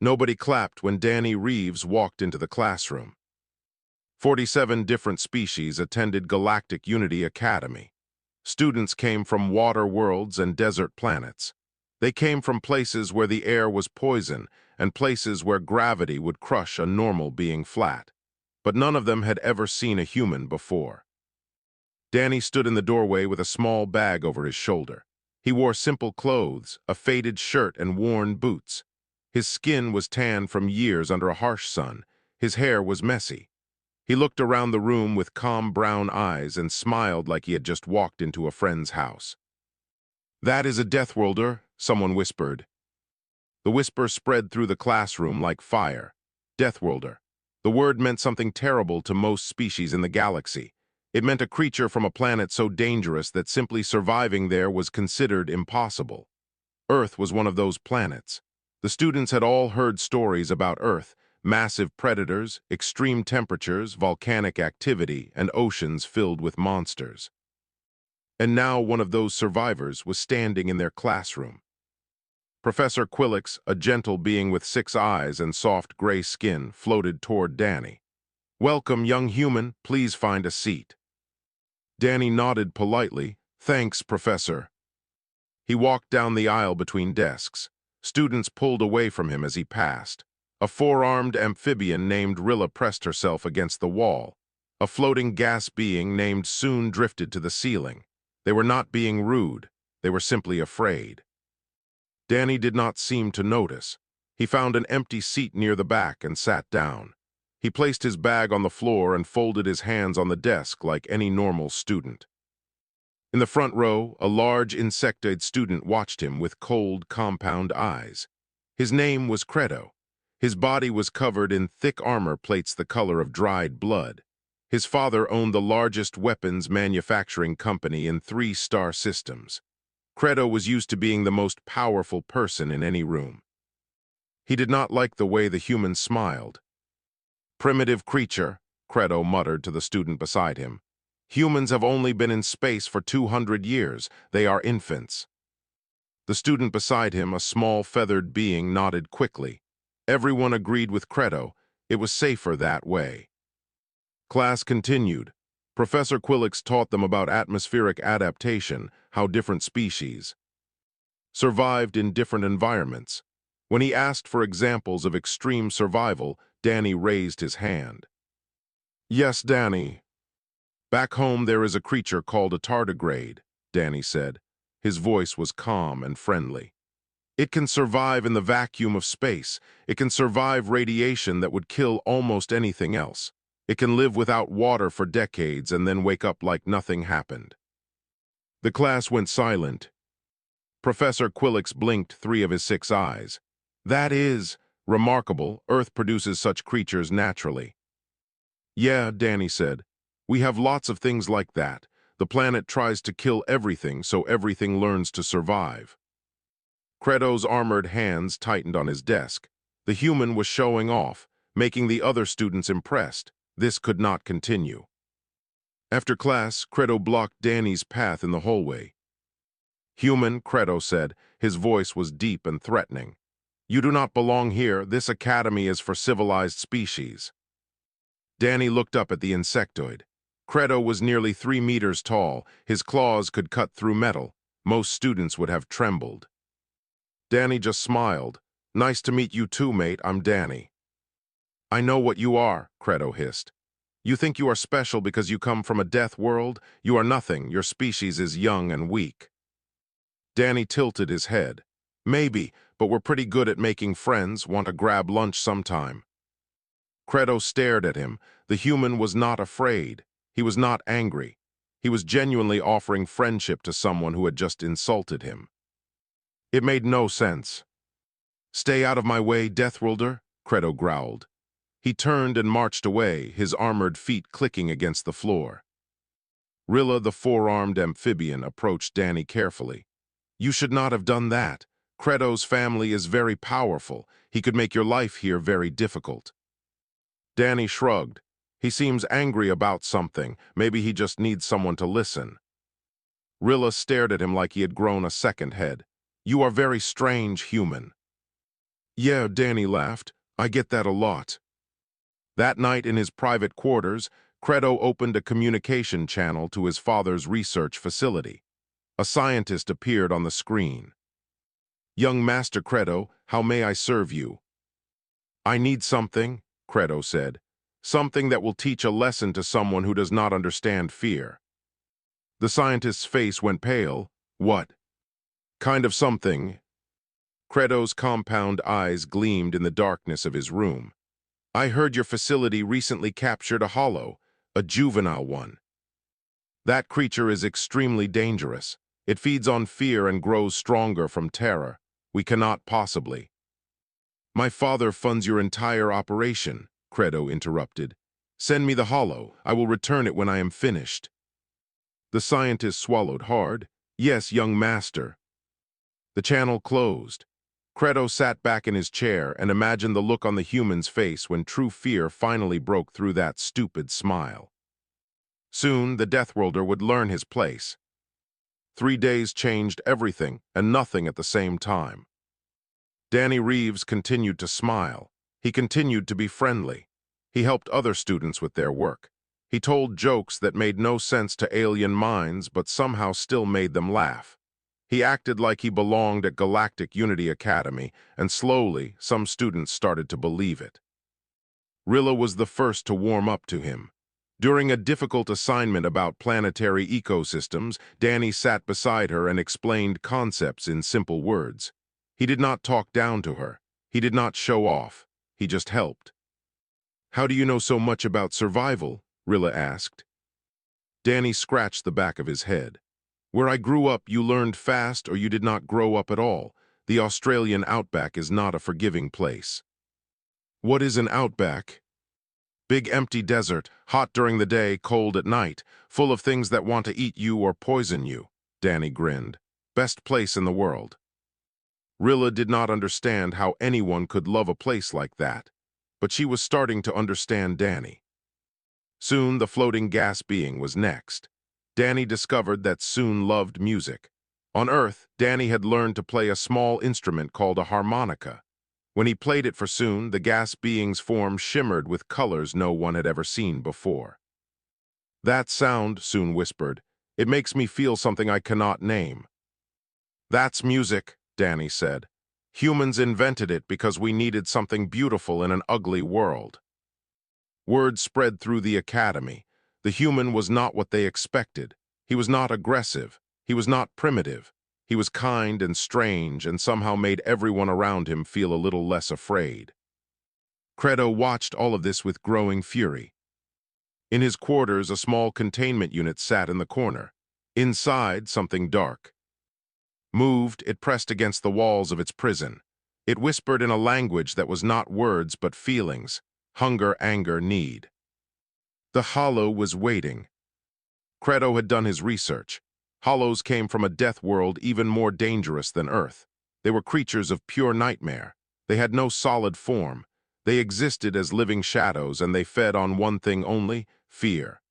Nobody clapped when Danny Reeves walked into the classroom. 47 different species attended Galactic Unity Academy. Students came from water worlds and desert planets. They came from places where the air was poison and places where gravity would crush a normal being flat. But none of them had ever seen a human before. Danny stood in the doorway with a small bag over his shoulder. He wore simple clothes, a faded shirt and worn boots. His skin was tanned from years under a harsh sun. His hair was messy. He looked around the room with calm brown eyes and smiled like he had just walked into a friend's house. "That is a deathworlder," someone whispered. The whisper spread through the classroom like fire. Deathworlder. The word meant something terrible to most species in the galaxy. It meant a creature from a planet so dangerous that simply surviving there was considered impossible. Earth was one of those planets. The students had all heard stories about Earth: massive predators, extreme temperatures, volcanic activity, and oceans filled with monsters. And now one of those survivors was standing in their classroom. Professor Quillix, a gentle being with 6 eyes and soft gray skin, floated toward Danny. "Welcome, young human. Please find a seat." Danny nodded politely. "Thanks, Professor." He walked down the aisle between desks. Students pulled away from him as he passed. A 4-armed amphibian named Rilla pressed herself against the wall. A floating gas being named Soon drifted to the ceiling. They were not being rude. They were simply afraid. Danny did not seem to notice. He found an empty seat near the back and sat down. He placed his bag on the floor and folded his hands on the desk like any normal student. In the front row, a large insectoid student watched him with cold, compound eyes. His name was Credo. His body was covered in thick armor plates the color of dried blood. His father owned the largest weapons manufacturing company in 3-star systems. Credo was used to being the most powerful person in any room. He did not like the way the human smiled. "Primitive creature," Credo muttered to the student beside him. "Humans have only been in space for 200 years. They are infants." The student beside him, a small feathered being, nodded quickly. Everyone agreed with Credo. It was safer that way. Class continued. Professor Quillix taught them about atmospheric adaptation, how different species survived in different environments. When he asked for examples of extreme survival, Danny raised his hand. "Yes, Danny. Back home there is a creature called a tardigrade," Danny said. His voice was calm and friendly. "It can survive in the vacuum of space. It can survive radiation that would kill almost anything else. It can live without water for decades and then wake up like nothing happened." The class went silent. Professor Quillix blinked 3 of his 6 eyes. "That is remarkable. Earth produces such creatures naturally." "Yeah," Danny said. "We have lots of things like that. The planet tries to kill everything so everything learns to survive." Credo's armored hands tightened on his desk. The human was showing off, making the other students impressed. This could not continue. After class, Credo blocked Danny's path in the hallway. "Human," Credo said. His voice was deep and threatening. "You do not belong here. This academy is for civilized species." Danny looked up at the insectoid. Credo was nearly 3 meters tall. His claws could cut through metal. Most students would have trembled. Danny just smiled. "Nice to meet you too, mate. I'm Danny." "I know what you are," Credo hissed. "You think you are special because you come from a death world? You are nothing. Your species is young and weak." Danny tilted his head. "Maybe, but we're pretty good at making friends. Want to grab lunch sometime?" Credo stared at him. The human was not afraid. He was not angry. He was genuinely offering friendship to someone who had just insulted him. It made no sense. "Stay out of my way, deathworlder," Credo growled. He turned and marched away, his armored feet clicking against the floor. Rilla, the 4-armed amphibian, approached Danny carefully. "You should not have done that. Credo's family is very powerful. He could make your life here very difficult." Danny shrugged. "He seems angry about something. Maybe he just needs someone to listen." Rilla stared at him like he had grown a second head. "You are very strange, human." Yeah, Danny laughed. I get that a lot. That night in his private quarters, Credo opened a communication channel to his father's research facility. A scientist appeared on the screen. Young Master Credo, how may I serve you? I need something, Credo said. Something that will teach a lesson to someone who does not understand fear. The scientist's face went pale. What? Kind of something. Credo's compound eyes gleamed in the darkness of his room. I heard your facility recently captured a hollow, a juvenile one. That creature is extremely dangerous. It feeds on fear and grows stronger from terror. We cannot possibly. My father funds your entire operation, Credo interrupted. Send me the hollow. I will return it when I am finished. The scientist swallowed hard. Yes, young master. The channel closed. Credo sat back in his chair and imagined the look on the human's face when true fear finally broke through that stupid smile. Soon, the deathworlder would learn his place. 3 days changed everything and nothing at the same time. Danny Reeves continued to smile. He continued to be friendly. He helped other students with their work. He told jokes that made no sense to alien minds but somehow still made them laugh. He acted like he belonged at Galactic Unity Academy, and slowly, some students started to believe it. Rilla was the first to warm up to him. During a difficult assignment about planetary ecosystems, Danny sat beside her and explained concepts in simple words. He did not talk down to her. He did not show off. He just helped. How do you know so much about survival? Rilla asked. Danny scratched the back of his head. Where I grew up, you learned fast or you did not grow up at all. The Australian outback is not a forgiving place. What is an outback? Big empty desert, hot during the day, cold at night, full of things that want to eat you or poison you, Danny grinned. Best place in the world. Rilla did not understand how anyone could love a place like that, but she was starting to understand Danny. Soon the floating gas being was next. Danny discovered that Soon loved music. On Earth, Danny had learned to play a small instrument called a harmonica. When he played it for Soon, the gas being's form shimmered with colors no one had ever seen before. That sound, Soon whispered. It makes me feel something I cannot name. That's music, Danny said. Humans invented it because we needed something beautiful in an ugly world. Word spread through the academy. The human was not what they expected. He was not aggressive. He was not primitive. He was kind and strange and somehow made everyone around him feel a little less afraid. Credo watched all of this with growing fury. In his quarters, a small containment unit sat in the corner. Inside, something dark. Moved, it pressed against the walls of its prison. It whispered in a language that was not words but feelings. Hunger, anger, need. The hollow was waiting. Credo had done his research. Hollows came from a death world even more dangerous than Earth. They were creatures of pure nightmare. They had no solid form. They existed as living shadows, and they fed on one thing only, fear.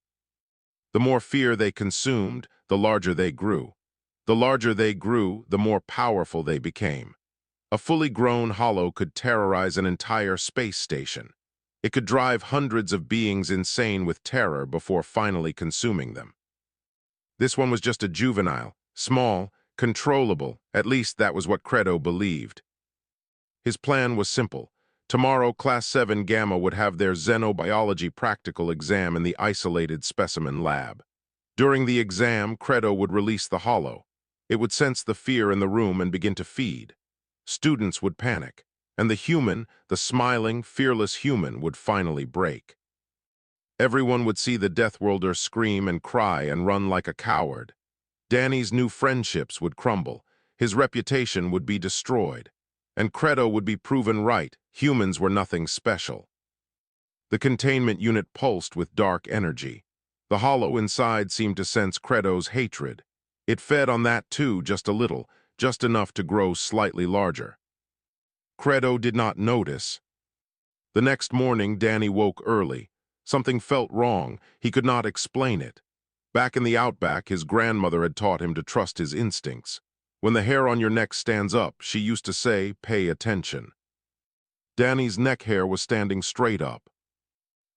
The more fear they consumed, the larger they grew. The larger they grew, the more powerful they became. A fully grown hollow could terrorize an entire space station. It could drive hundreds of beings insane with terror before finally consuming them. This one was just a juvenile, small, controllable, at least that was what Credo believed. His plan was simple. Tomorrow, Class 7 Gamma would have their xenobiology practical exam in the isolated specimen lab. During the exam, Credo would release the hollow. It would sense the fear in the room and begin to feed. Students would panic, and the human, the smiling, fearless human, would finally break. Everyone would see the deathworlder scream and cry and run like a coward. Danny's new friendships would crumble. His reputation would be destroyed. And Credo would be proven right. Humans were nothing special. The containment unit pulsed with dark energy. The hollow inside seemed to sense Credo's hatred. It fed on that too, just a little, just enough to grow slightly larger. Credo did not notice. The next morning, Danny woke early. Something felt wrong. He could not explain it. Back in the outback, his grandmother had taught him to trust his instincts. When the hair on your neck stands up, she used to say, pay attention. Danny's neck hair was standing straight up.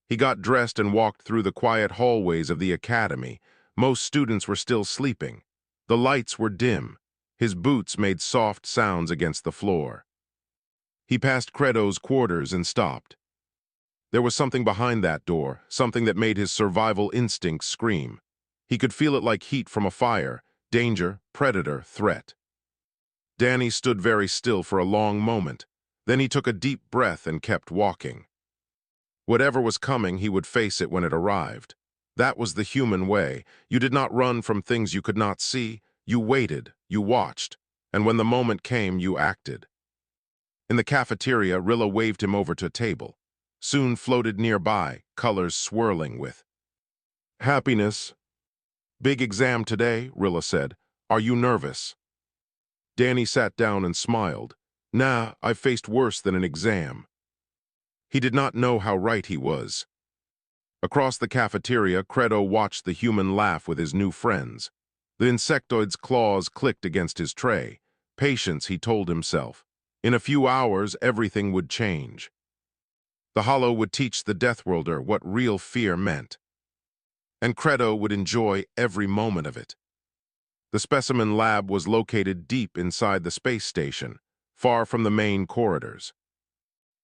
He got dressed and walked through the quiet hallways of the academy. Most students were still sleeping. The lights were dim. His boots made soft sounds against the floor. He passed Credo's quarters and stopped. There was something behind that door, something that made his survival instincts scream. He could feel it like heat from a fire, danger, predator, threat. Danny stood very still for a long moment. Then he took a deep breath and kept walking. Whatever was coming, he would face it when it arrived. That was the human way. You did not run from things you could not see. You waited, you watched, and when the moment came, you acted. In the cafeteria, Rilla waved him over to a table. Soon floated nearby, colors swirling with happiness. "Big exam today," Rilla said. "Are you nervous?" Danny sat down and smiled. "Nah, I've faced worse than an exam." He did not know how right he was. Across the cafeteria, Credo watched the human laugh with his new friends. The insectoid's claws clicked against his tray. Patience, he told himself. In a few hours, everything would change. The Hollow would teach the Deathworlder what real fear meant. And Credo would enjoy every moment of it. The specimen lab was located deep inside the space station, far from the main corridors.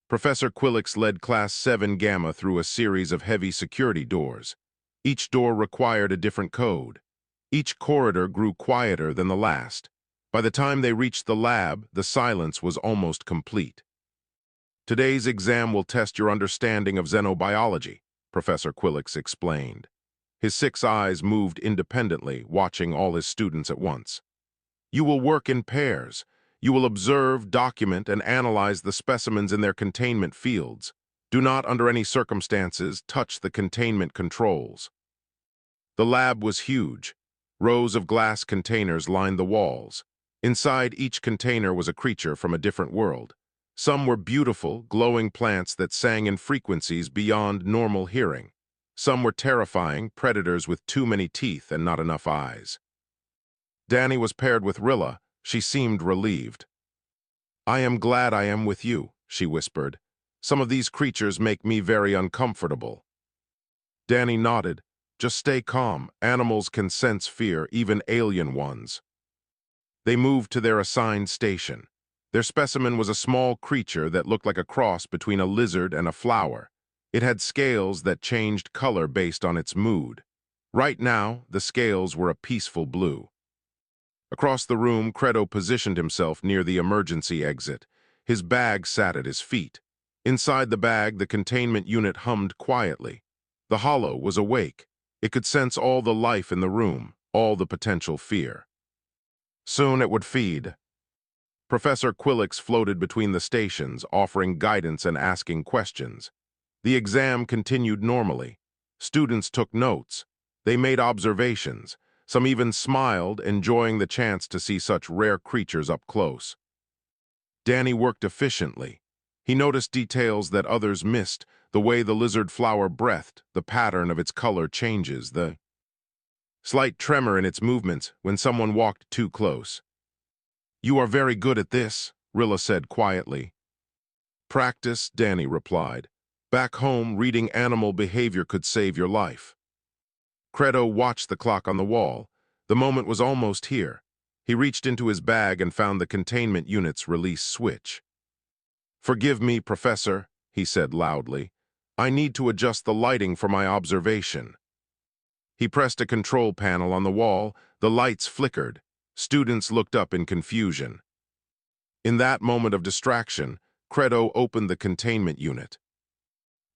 Professor Quillix led Class 7 Gamma through a series of heavy security doors. Each door required a different code. Each corridor grew quieter than the last. By the time they reached the lab, the silence was almost complete. "Today's exam will test your understanding of xenobiology," Professor Quillix explained. His 6 eyes moved independently, watching all his students at once. "You will work in pairs. You will observe, document, and analyze the specimens in their containment fields. Do not, under any circumstances, touch the containment controls." The lab was huge. Rows of glass containers lined the walls. Inside each container was a creature from a different world. Some were beautiful, glowing plants that sang in frequencies beyond normal hearing. Some were terrifying, predators with too many teeth and not enough eyes. Danny was paired with Rilla. She seemed relieved. "I am glad I am with you," she whispered. "Some of these creatures make me very uncomfortable." Danny nodded. "Just stay calm. Animals can sense fear, even alien ones." They moved to their assigned station. Their specimen was a small creature that looked like a cross between a lizard and a flower. It had scales that changed color based on its mood. Right now, the scales were a peaceful blue. Across the room, Credo positioned himself near the emergency exit. His bag sat at his feet. Inside the bag, the containment unit hummed quietly. The Hollow was awake. It could sense all the life in the room, all the potential fear. Soon it would feed. Professor Quillix floated between the stations, offering guidance and asking questions. The exam continued normally. Students took notes. They made observations. Some even smiled, enjoying the chance to see such rare creatures up close. Danny worked efficiently. He noticed details that others missed, the way the lizard flower breathed, the pattern of its color changes, the slight tremor in its movements when someone walked too close. "You are very good at this," Rilla said quietly. "Practice," Danny replied. "Back home, reading animal behavior could save your life." Credo watched the clock on the wall. The moment was almost here. He reached into his bag and found the containment unit's release switch. "Forgive me, Professor," he said loudly. "I need to adjust the lighting for my observation." He pressed a control panel on the wall. The lights flickered. Students looked up in confusion. In that moment of distraction, Credo opened the containment unit.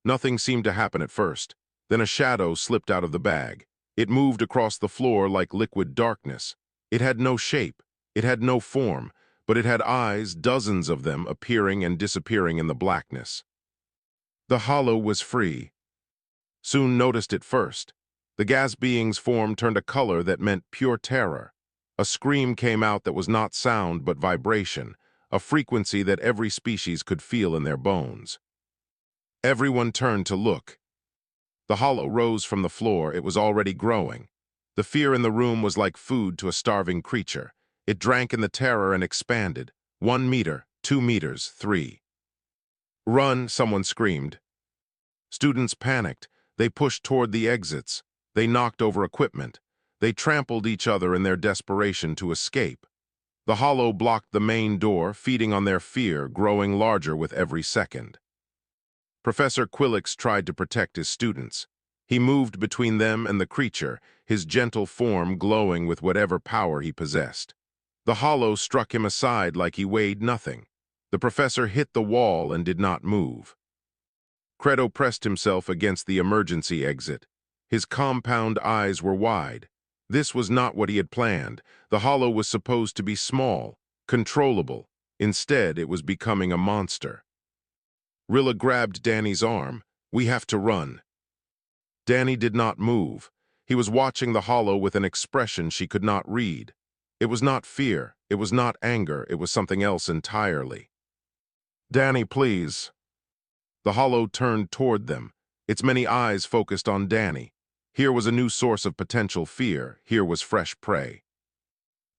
Nothing seemed to happen at first. Then a shadow slipped out of the bag. It moved across the floor like liquid darkness. It had no shape. It had no form, but it had eyes, dozens of them, appearing and disappearing in the blackness. The Hollow was free. Soon noticed it first. The gas being's form turned a color that meant pure terror. A scream came out that was not sound but vibration, a frequency that every species could feel in their bones. Everyone turned to look. The Hollow rose from the floor. It was already growing. The fear in the room was like food to a starving creature. It drank in the terror and expanded. 1 meter, 2 meters, 3. Run, someone screamed. Students panicked. They pushed toward the exits. They knocked over equipment. They trampled each other in their desperation to escape. The hollow blocked the main door, feeding on their fear, growing larger with every second. Professor Quillix tried to protect his students. He moved between them and the creature, his gentle form glowing with whatever power he possessed. The hollow struck him aside like he weighed nothing. The professor hit the wall and did not move. Credo pressed himself against the emergency exit. His compound eyes were wide. This was not what he had planned. The hollow was supposed to be small, controllable. Instead, it was becoming a monster. Rilla grabbed Danny's arm. "We have to run." Danny did not move. He was watching the hollow with an expression she could not read. It was not fear. It was not anger. It was something else entirely. "Danny, please." The hollow turned toward them. Its many eyes focused on Danny. Here was a new source of potential fear. Here was fresh prey.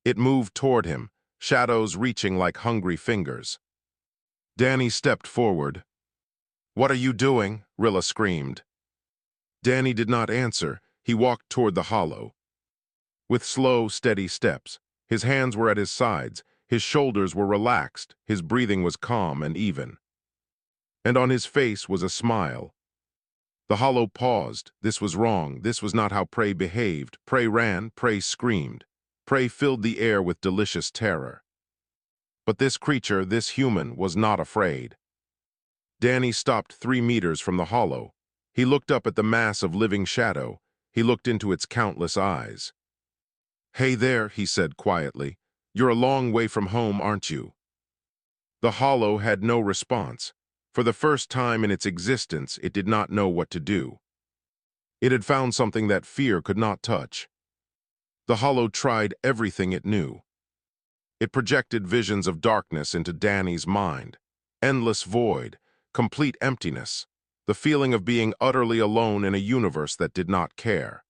It moved toward him, shadows reaching like hungry fingers. Danny stepped forward. "What are you doing?" Rilla screamed. Danny did not answer. He walked toward the hollow. With slow, steady steps, his hands were at his sides, his shoulders were relaxed, his breathing was calm and even. And on his face was a smile. The hollow paused. This was wrong. This was not how prey behaved. Prey ran, prey screamed. Prey filled the air with delicious terror. But this creature, this human, was not afraid. Danny stopped 3 meters from the hollow. He looked up at the mass of living shadow. He looked into its countless eyes. "Hey there," he said quietly. "You're a long way from home, aren't you?" The hollow had no response. For the first time in its existence, it did not know what to do. It had found something that fear could not touch. The hollow tried everything it knew. It projected visions of darkness into Danny's mind. Endless void, complete emptiness, the feeling of being utterly alone in a universe that did not care.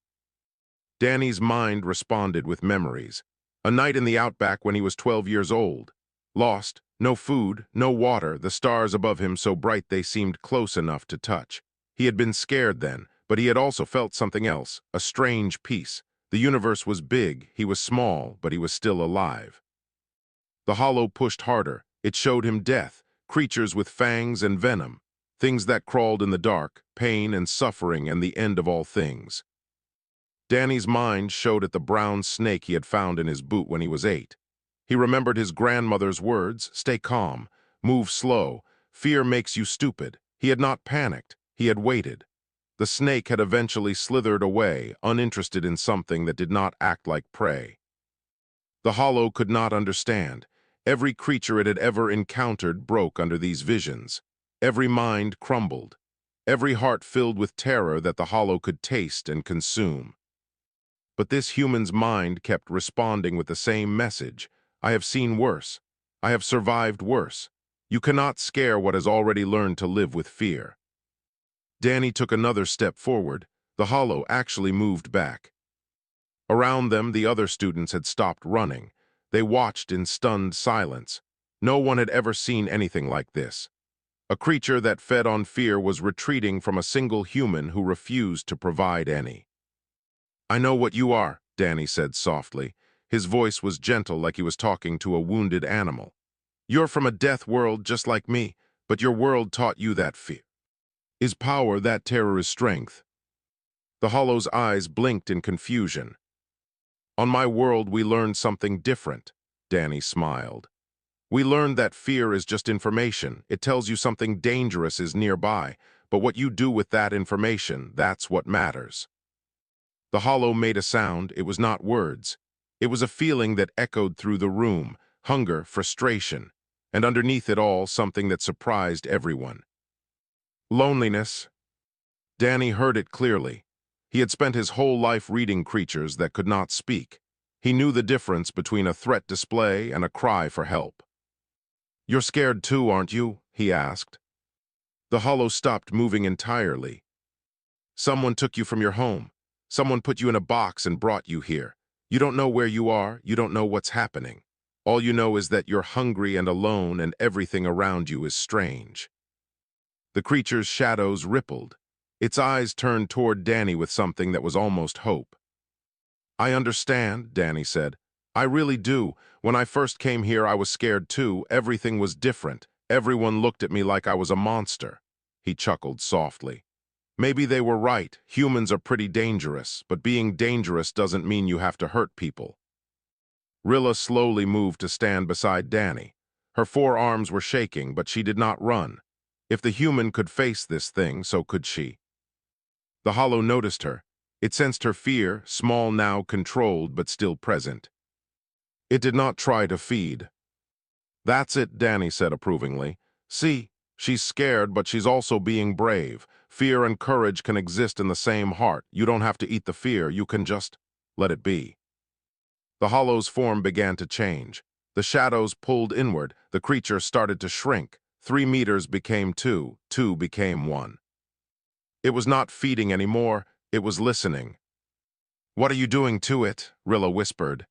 Danny's mind responded with memories. A night in the outback when he was 12 years old. Lost, no food, no water, the stars above him so bright they seemed close enough to touch. He had been scared then, but he had also felt something else, a strange peace. The universe was big, he was small, but he was still alive. The hollow pushed harder. It showed him death, creatures with fangs and venom, things that crawled in the dark, pain and suffering and the end of all things. Danny's mind showed at the brown snake he had found in his boot when he was 8. He remembered his grandmother's words, "Stay calm, move slow, fear makes you stupid." He had not panicked, he had waited. The snake had eventually slithered away, uninterested in something that did not act like prey. The hollow could not understand. Every creature it had ever encountered broke under these visions. Every mind crumbled. Every heart filled with terror that the hollow could taste and consume. But this human's mind kept responding with the same message. "I have seen worse. I have survived worse. You cannot scare what has already learned to live with fear." Danny took another step forward. The hollow actually moved back. Around them, the other students had stopped running. They watched in stunned silence. No one had ever seen anything like this. A creature that fed on fear was retreating from a single human who refused to provide any. "I know what you are," Danny said softly. His voice was gentle, like he was talking to a wounded animal. "You're from a death world just like me, but your world taught you that fear is power, that terror is strength." The hollow's eyes blinked in confusion. "On my world, we learned something different," Danny smiled. "We learned that fear is just information. It tells you something dangerous is nearby, but what you do with that information, that's what matters." The hollow made a sound. It was not words. It was a feeling that echoed through the room, hunger, frustration, and underneath it all, something that surprised everyone. Loneliness. Danny heard it clearly. He had spent his whole life reading creatures that could not speak. He knew the difference between a threat display and a cry for help. "You're scared too, aren't you?" he asked. The hollow stopped moving entirely. "Someone took you from your home. Someone put you in a box and brought you here. You don't know where you are, you don't know what's happening. All you know is that you're hungry and alone and everything around you is strange." The creature's shadows rippled. Its eyes turned toward Danny with something that was almost hope. "I understand," Danny said. "I really do. When I first came here, I was scared too. Everything was different. Everyone looked at me like I was a monster." He chuckled softly. "Maybe they were right. Humans are pretty dangerous, but being dangerous doesn't mean you have to hurt people." Rilla slowly moved to stand beside Danny. Her forearms were shaking, but she did not run. If the human could face this thing, so could she. The hollow noticed her. It sensed her fear, small now, controlled, but still present. It did not try to feed. "That's it," Danny said approvingly. "See, she's scared, but she's also being brave. Fear and courage can exist in the same heart. You don't have to eat the fear, you can just let it be." The hollow's form began to change. The shadows pulled inward. The creature started to shrink. 3 meters became 2. 2 became 1. It was not feeding anymore. It was listening. "What are you doing to it?" Rilla whispered.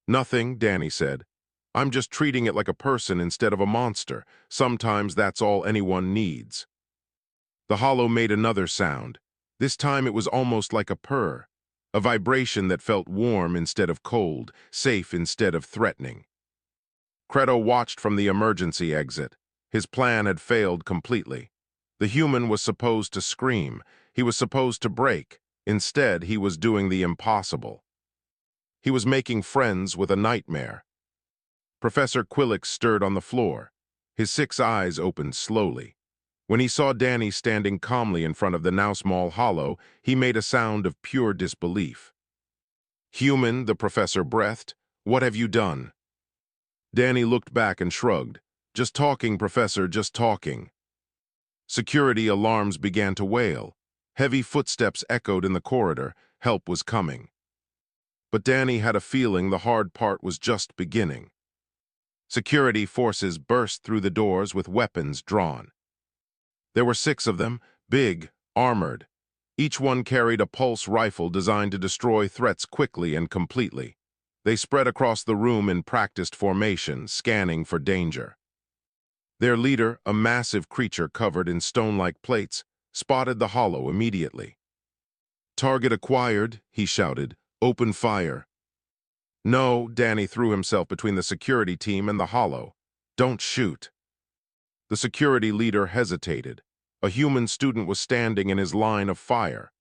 "Nothing," Danny said. "I'm just treating it like a person instead of a monster. Sometimes that's all anyone needs." The hollow made another sound. This time it was almost like a purr, a vibration that felt warm instead of cold, safe instead of threatening. Credo watched from the emergency exit. His plan had failed completely. The human was supposed to scream. He was supposed to break. Instead, he was doing the impossible. He was making friends with a nightmare. Professor Quillix stirred on the floor. His 6 eyes opened slowly. When he saw Danny standing calmly in front of the now small hollow, he made a sound of pure disbelief. "Human," the professor breathed, "what have you done?" Danny looked back and shrugged. "Just talking, Professor, just talking." Security alarms began to wail. Heavy footsteps echoed in the corridor. Help was coming. But Danny had a feeling the hard part was just beginning. Security forces burst through the doors with weapons drawn. There were 6 of them, big, armored. Each one carried a pulse rifle designed to destroy threats quickly and completely. They spread across the room in practiced formation, scanning for danger. Their leader, a massive creature covered in stone-like plates, spotted the hollow immediately. "Target acquired," he shouted. "Open fire." "No," Danny threw himself between the security team and the hollow. "Don't shoot." The security leader hesitated. A human student was standing in his line of fire.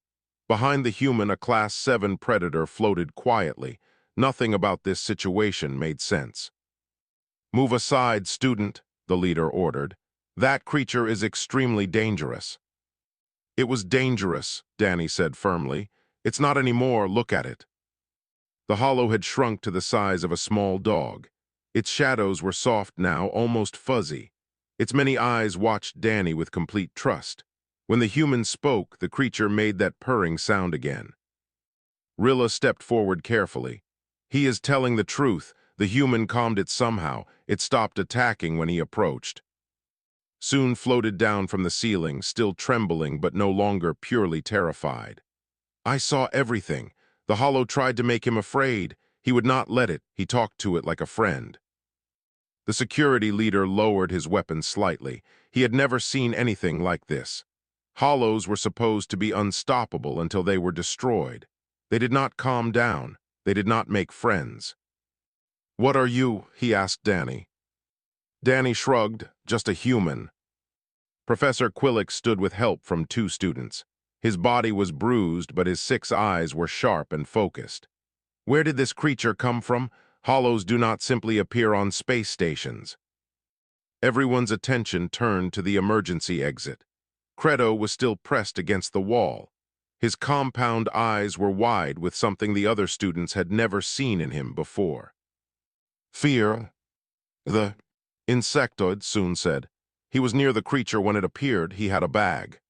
Behind the human, a Class 7 predator floated quietly. Nothing about this situation made sense. "Move aside, student," the leader ordered. "That creature is extremely dangerous." "It was dangerous," Danny said firmly. "It's not anymore, look at it." The hollow had shrunk to the size of a small dog. Its shadows were soft now, almost fuzzy. Its many eyes watched Danny with complete trust. When the human spoke, the creature made that purring sound again. Rilla stepped forward carefully. "He is telling the truth." The human calmed it somehow. It stopped attacking when he approached. Soon floated down from the ceiling, still trembling but no longer purely terrified. "I saw everything. The hollow tried to make him afraid. He would not let it. He talked to it like a friend." The security leader lowered his weapon slightly. He had never seen anything like this. Hollows were supposed to be unstoppable until they were destroyed. They did not calm down. They did not make friends. "What are you?" he asked Danny. Danny shrugged. "Just a human." Professor Quillix stood with help from 2 students. His body was bruised, but his 6 eyes were sharp and focused. "Where did this creature come from? Hollows do not simply appear on space stations." Everyone's attention turned to the emergency exit. Credo was still pressed against the wall. His compound eyes were wide with something the other students had never seen in him before. "Fear." "The insectoid," Soon said. "He was near the creature when it appeared. He had a bag."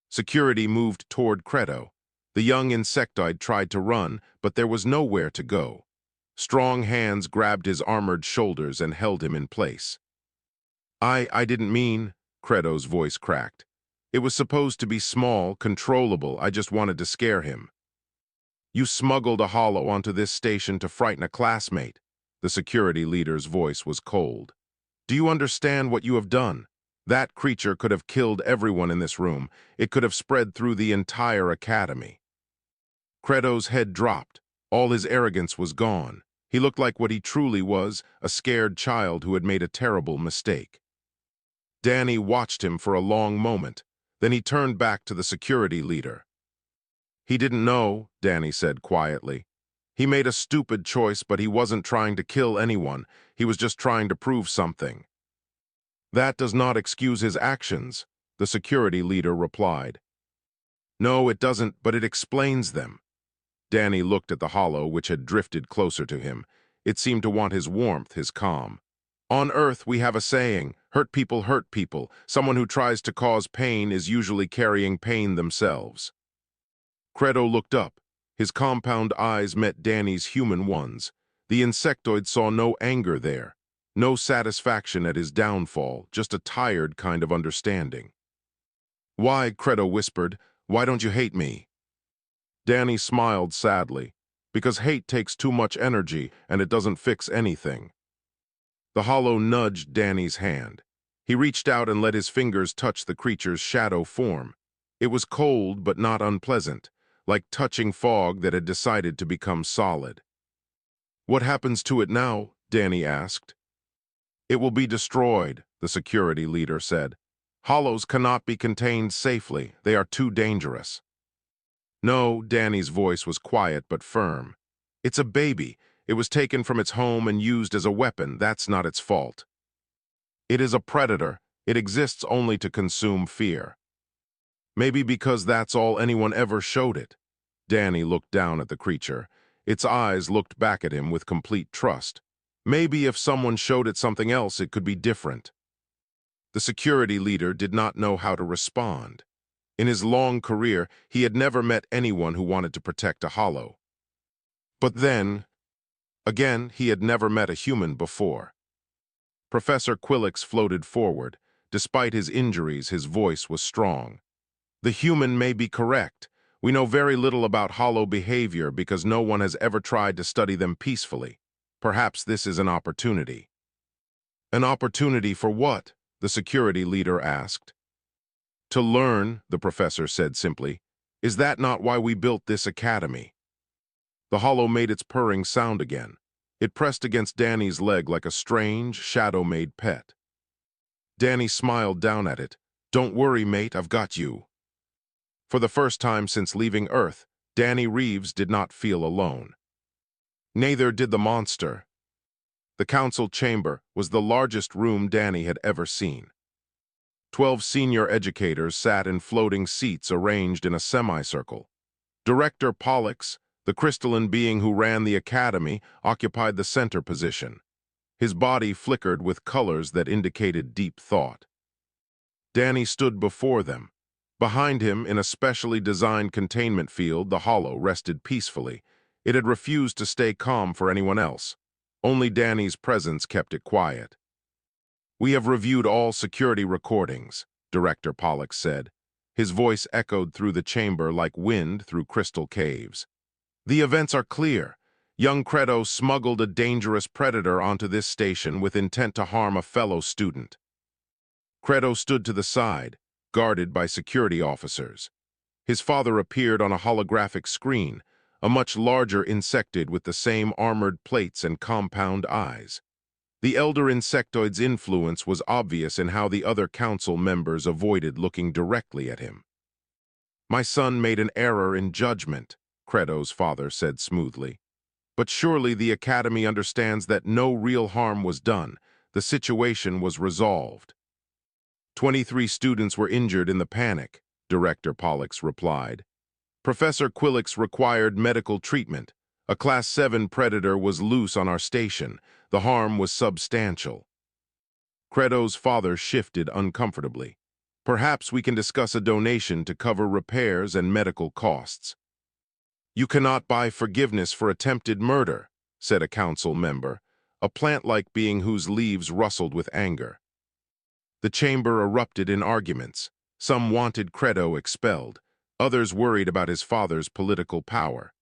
Security moved toward Credo. The young insectoid tried to run, but there was nowhere to go. Strong hands grabbed his armored shoulders and held him in place. I didn't mean," Credo's voice cracked. "It was supposed to be small, controllable. I just wanted to scare him." "You smuggled a hollow onto this station to frighten a classmate." The security leader's voice was cold. "Do you understand what you have done? That creature could have killed everyone in this room. It could have spread through the entire academy. Credo's head dropped. All his arrogance was gone. He looked like what he truly was, a scared child who had made a terrible mistake. Danny watched him for a long moment. Then he turned back to the security leader. "He didn't know," Danny said quietly. "He made a stupid choice, but he wasn't trying to kill anyone. He was just trying to prove something." "That does not excuse his actions," the security leader replied. "No, it doesn't, but it explains them." Danny looked at the hollow, which had drifted closer to him. It seemed to want his warmth, his calm. "On Earth, we have a saying, hurt people hurt people. Someone who tries to cause pain is usually carrying pain themselves." Credo looked up. His compound eyes met Danny's human ones. The insectoid saw no anger there, no satisfaction at his downfall, just a tired kind of understanding. "Why," Credo whispered, "why don't you hate me?" Danny smiled sadly. "Because hate takes too much energy, and it doesn't fix anything." The hollow nudged Danny's hand. He reached out and let his fingers touch the creature's shadow form. It was cold but not unpleasant, like touching fog that had decided to become solid. "What happens to it now?" Danny asked. "It will be destroyed," the security leader said. "Hollows cannot be contained safely. They are too dangerous." "No," Danny's voice was quiet but firm. "It's a baby. It was taken from its home and used as a weapon. That's not its fault. It is a predator. It exists only to consume fear." "Maybe because that's all anyone ever showed it." Danny looked down at the creature. Its eyes looked back at him with complete trust. Maybe if someone showed it something else, it could be different. The security leader did not know how to respond. In his long career, he had never met anyone who wanted to protect a hollow. But then, again, he had never met a human before. Professor Quillix floated forward. Despite his injuries, his voice was strong. "The human may be correct. We know very little about hollow behavior because no one has ever tried to study them peacefully. Perhaps this is an opportunity." "An opportunity for what?" the security leader asked. "To learn," the professor said simply. "Is that not why we built this academy?" The hollow made its purring sound again. It pressed against Danny's leg like a strange, shadow-made pet. Danny smiled down at it. "Don't worry, mate, I've got you." For the first time since leaving Earth, Danny Reeves did not feel alone. Neither did the monster. The council chamber was the largest room Danny had ever seen. 12 senior educators sat in floating seats arranged in a semicircle. Director Pollux, the crystalline being who ran the academy, occupied the center position. His body flickered with colors that indicated deep thought. Danny stood before them. Behind him, in a specially designed containment field, the hollow rested peacefully. It had refused to stay calm for anyone else. Only Danny's presence kept it quiet. "We have reviewed all security recordings," Director Pollux said. His voice echoed through the chamber like wind through crystal caves. "The events are clear. Young Credo smuggled a dangerous predator onto this station with intent to harm a fellow student." Credo stood to the side, guarded by security officers. His father appeared on a holographic screen, a much larger insectoid with the same armored plates and compound eyes. The elder insectoid's influence was obvious in how the other council members avoided looking directly at him. "My son made an error in judgment," Credo's father said smoothly. "But surely the Academy understands that no real harm was done. The situation was resolved." 23 students were injured in the panic, Director Pollux replied. "Professor Quillix required medical treatment. A Class 7 predator was loose on our station. The harm was substantial." Credo's father shifted uncomfortably. "Perhaps we can discuss a donation to cover repairs and medical costs." "You cannot buy forgiveness for attempted murder," said a council member, a plant-like being whose leaves rustled with anger. The chamber erupted in arguments. Some wanted Credo expelled. Others worried about his father's political power.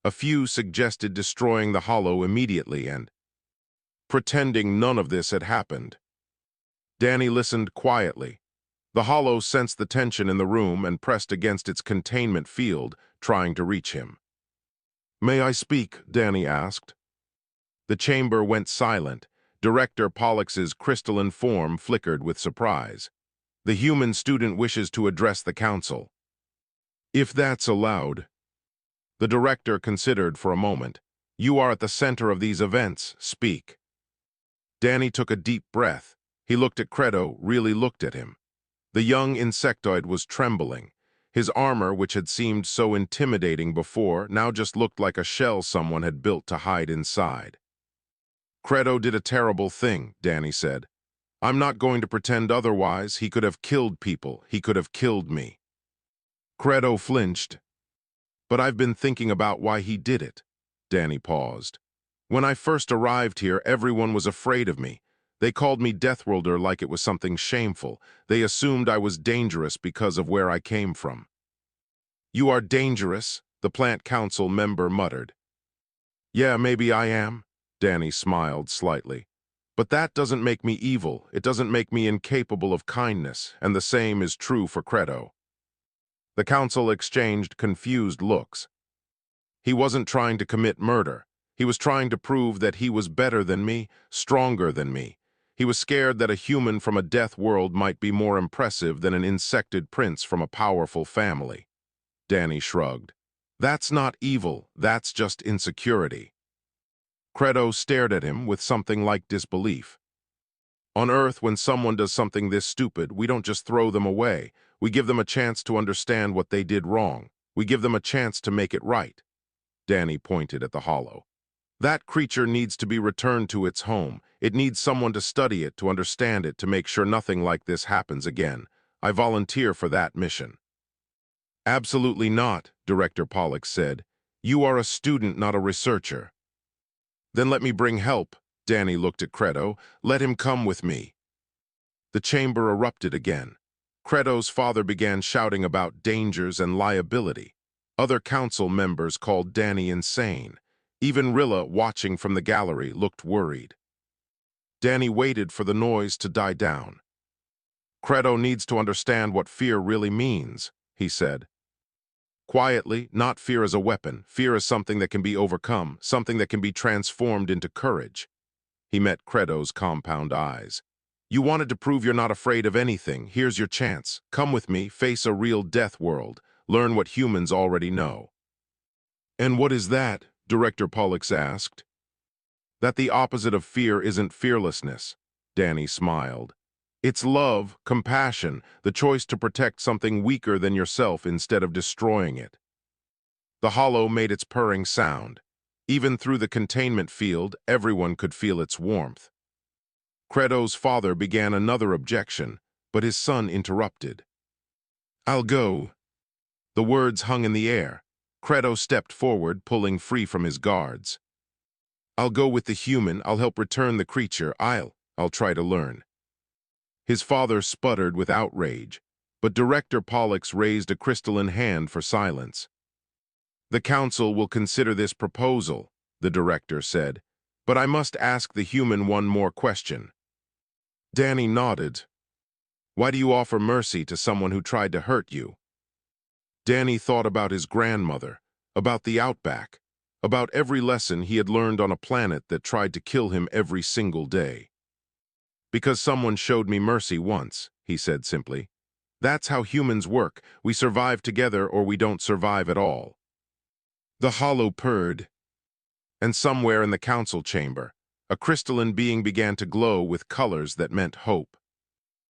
A few suggested destroying the hollow immediately and pretending none of this had happened. Danny listened quietly. The hollow sensed the tension in the room and pressed against its containment field, trying to reach him. "May I speak?" Danny asked. The chamber went silent. Director Pollex's crystalline form flickered with surprise. "The human student wishes to address the council." "If that's allowed." The director considered for a moment. "You are at the center of these events. Speak." Danny took a deep breath. He looked at Credo, really looked at him. The young insectoid was trembling. His armor, which had seemed so intimidating before, now just looked like a shell someone had built to hide inside. "Credo did a terrible thing," Danny said. "I'm not going to pretend otherwise. He could have killed people. He could have killed me." Credo flinched. "But I've been thinking about why he did it." Danny paused. "When I first arrived here, everyone was afraid of me. They called me Deathworlder like it was something shameful. They assumed I was dangerous because of where I came from." "You are dangerous," the plant council member muttered. "Yeah, maybe I am," Danny smiled slightly. "But that doesn't make me evil. It doesn't make me incapable of kindness, and the same is true for Credo." The council exchanged confused looks. "He wasn't trying to commit murder. He was trying to prove that he was better than me, stronger than me. He was scared that a human from a death world might be more impressive than an insected prince from a powerful family." Danny shrugged. "That's not evil, that's just insecurity." Credo stared at him with something like disbelief. "On Earth, when someone does something this stupid, we don't just throw them away. We give them a chance to understand what they did wrong. We give them a chance to make it right." Danny pointed at the hollow. "That creature needs to be returned to its home. It needs someone to study it, to understand it, to make sure nothing like this happens again. I volunteer for that mission." "Absolutely not," Director Pollux said. "You are a student, not a researcher." "Then let me bring help." Danny looked at Credo. "Let him come with me." The chamber erupted again. Credo's father began shouting about dangers and liability. Other council members called Danny insane. Even Rilla, watching from the gallery, looked worried. Danny waited for the noise to die down. "Credo needs to understand what fear really means," he said. Quietly, not fear as a weapon, fear as something that can be overcome, something that can be transformed into courage. He met Credo's compound eyes. "You wanted to prove you're not afraid of anything. Here's your chance. Come with me, face a real death world. Learn what humans already know." "And what is that?" Director Pollux asked. "That the opposite of fear isn't fearlessness." Danny smiled. "It's love, compassion, the choice to protect something weaker than yourself instead of destroying it." The hollow made its purring sound. Even through the containment field, everyone could feel its warmth. Credo's father began another objection, but his son interrupted. "I'll go." The words hung in the air. Credo stepped forward, pulling free from his guards. "I'll go with the human. I'll help return the creature. I'll try to learn." His father sputtered with outrage, but Director Pollux raised a crystalline hand for silence. "The council will consider this proposal," the director said, "but I must ask the human one more question." Danny nodded. "Why do you offer mercy to someone who tried to hurt you?" Danny thought about his grandmother, about the outback, about every lesson he had learned on a planet that tried to kill him every single day. "Because someone showed me mercy once," he said simply. "That's how humans work. We survive together or we don't survive at all." The hollow purred, and somewhere in the council chamber, a crystalline being began to glow with colors that meant hope.